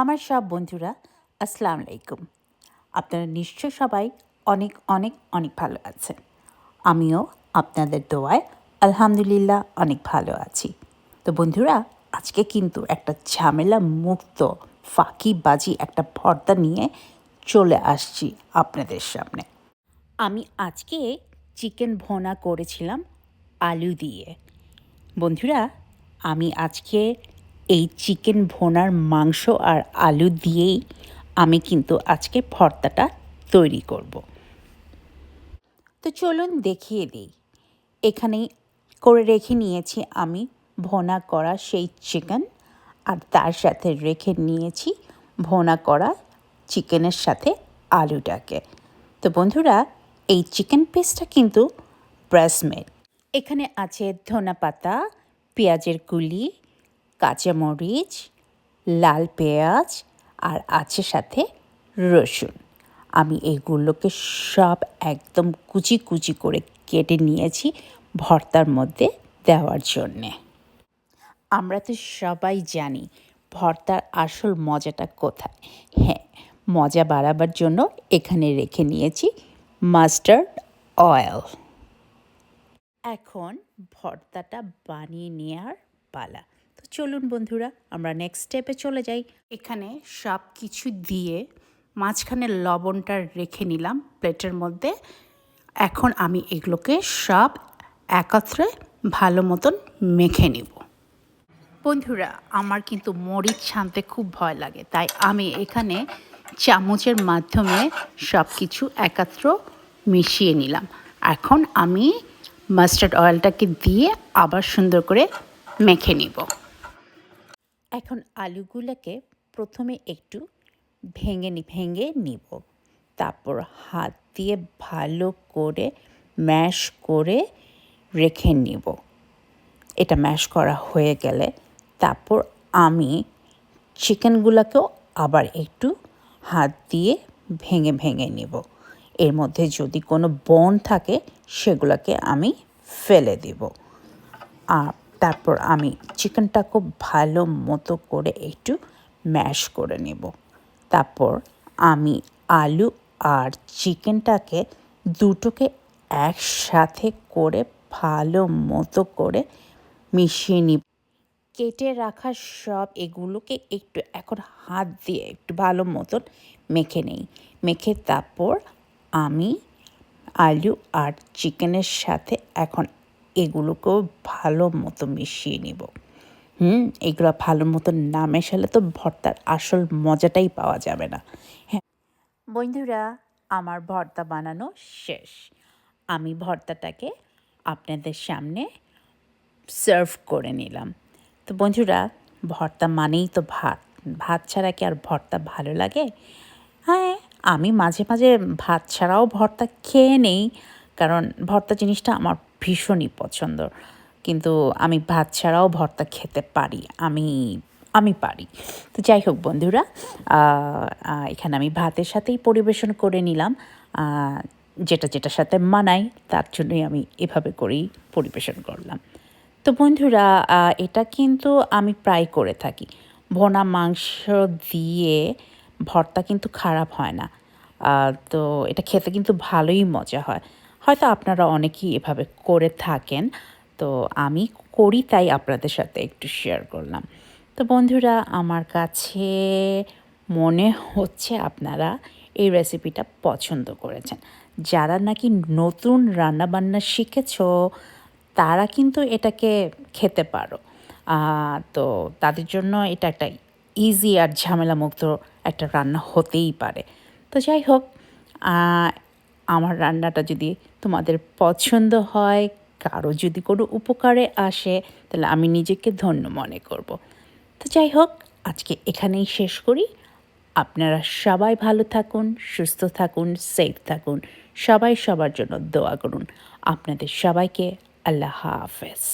আমার সব বন্ধুরা আসসালামু আলাইকুম। আপনারা নিশ্চয় সবাই অনেক অনেক অনেক ভালো আছেন। আমিও আপনাদের দোয়ায় আলহামদুলিল্লাহ অনেক ভালো আছি। তো বন্ধুরা, আজকে কিন্তু একটা ঝামেলা মুক্ত ফাঁকিবাজি একটা ভর্তা নিয়ে চলে আসছি আপনাদের সামনে। আমি আজকে চিকেন ভুনা করেছিলাম আলু দিয়ে। বন্ধুরা, আমি আজকে এই চিকেন ভুনার মাংস আর আলু দিয়েই আমি কিন্তু আজকে ভর্তাটা তৈরি করব। তো চলুন দেখিয়ে দিই। এখানেই করে রেখে নিয়েছি আমি ভুনা করা সেই চিকেন, আর তার সাথে রেখে নিয়েছি ভুনা করা চিকেনের সাথে আলুটাকে। তো বন্ধুরা, এই চিকেন পিসটা কিন্তু ব্রেস্ট মেড। এখানে আছে ধনেপাতা, পেঁয়াজের কুলি, কাঁচামরিচ, লাল পেঁয়াজ, আর আছে সাথে রসুন। আমি এগুলোকে সব একদম কুচি কুচি করে কেটে নিয়েছি ভর্তার মধ্যে দেওয়ার জন্যে। আমরা তো সবাই জানি ভর্তার আসল মজাটা কোথায়। হ্যাঁ, মজা বাড়াবার জন্য এখানে রেখে নিয়েছি মাস্টার্ড অয়েল। এখন ভর্তাটা বানিয়ে নেওয়ার পালা। তো চলুন বন্ধুরা, আমরা নেক্সট স্টেপে চলে যাই। এখানে সব কিছু দিয়ে মাঝখানে লবণটা রেখে নিলাম প্লেটের মধ্যে। এখন আমি এগুলোকে সব একত্রে ভালো মতন মেখে নিব। বন্ধুরা, আমার কিন্তু মরিচ ছানতে খুব ভয় লাগে, তাই আমি এখানে চামচের মাধ্যমে সব কিছু একত্র মিশিয়ে নিলাম। এখন আমি মাস্টার্ড অয়েলটাকে দিয়ে আবার সুন্দর করে মেখে নিব। এখন আলুগুলোকে প্রথমে একটু ভেঙে নিব, তারপর হাত দিয়ে ভালো করে ম্যাশ করে রেখে নিব। এটা ম্যাশ করা হয়ে গেলে তারপর আমি চিকেনগুলোকেও আবার একটু হাত দিয়ে ভেঙে নিব। এর মধ্যে যদি কোনো বোন থাকে সেগুলোকে আমি ফেলে দিব। আর তারপর আমি চিকেনটা খুব ভালো মতো করে একটু ম্যাশ করে নেব। তারপর আমি আলু আর চিকেনটাকে দুটোকে একসাথে করে ভালো মতো করে মিশিয়ে নিব। কেটে রাখা সব এগুলোকে একটু এখন হাত দিয়ে একটু ভালো মতন মেখে নেই। মেখে তারপর আমি আলু আর চিকেনের সাথে এখন এগুলোকেও ভালো মতো মিশিয়ে নিব। এগুলো ভালো মতো না মেশালে তো ভর্তার আসল মজাটাই পাওয়া যাবে না। হ্যাঁ বন্ধুরা, আমার ভর্তা বানানো শেষ। আমি ভর্তাটাকে আপনাদের সামনে সার্ভ করে নিলাম। তো বন্ধুরা, ভর্তা মানেই তো ভাত। ভাত ছাড়া কি আর ভর্তা ভালো লাগে? হ্যাঁ, আমি মাঝে মাঝে ভাত ছাড়াও ভর্তা খেয়ে নেই, কারণ ভর্তা জিনিসটা আমার ভীষণই পছন্দ। কিন্তু আমি ভাত ছাড়াও ভর্তা খেতে পারি। আমি পারি। তো যাই হোক বন্ধুরা, এখানে আমি ভাতের সাথেই পরিবেশন করে নিলাম। যেটার সাথে মানাই তার জন্যই আমি এভাবে করেই পরিবেশন করলাম। তো বন্ধুরা, এটা কিন্তু আমি প্রায় করে থাকি। ভুনা মাংস দিয়ে ভর্তা কিন্তু খারাপ হয় না। তো এটা খেতে কিন্তু ভালোই মজা হয়। হয়তো আপনারা অনেকেই এভাবে করে থাকেন। তো আমি করি, তাই আপনাদের সাথে একটু শেয়ার করলাম। তো বন্ধুরা, আমার কাছে মনে হচ্ছে আপনারা এই রেসিপিটা পছন্দ করেছেন। যারা নাকি নতুন রান্নাবান্না শিখেছো তারা কিন্তু এটাকে খেতে পারো। তো তাদের জন্য এটা একটা ইজি আর ঝামেলামুক্ত একটা রান্না হতেই পারে। তো যাই হোক, আমার রান্নাটা যদি তোমাদের পছন্দ হয়, কারো যদি কোনো উপকারে আসে, তাহলে আমি নিজেকে ধন্য মনে করব। তো যাই হোক, আজকে এখানেই শেষ করি। আপনারা সবাই ভালো থাকুন, সুস্থ থাকুন, সেফ থাকুন। সবাই সবার জন্য দোয়া করুন। আপনাদের সবাইকে আল্লাহ হাফেজ।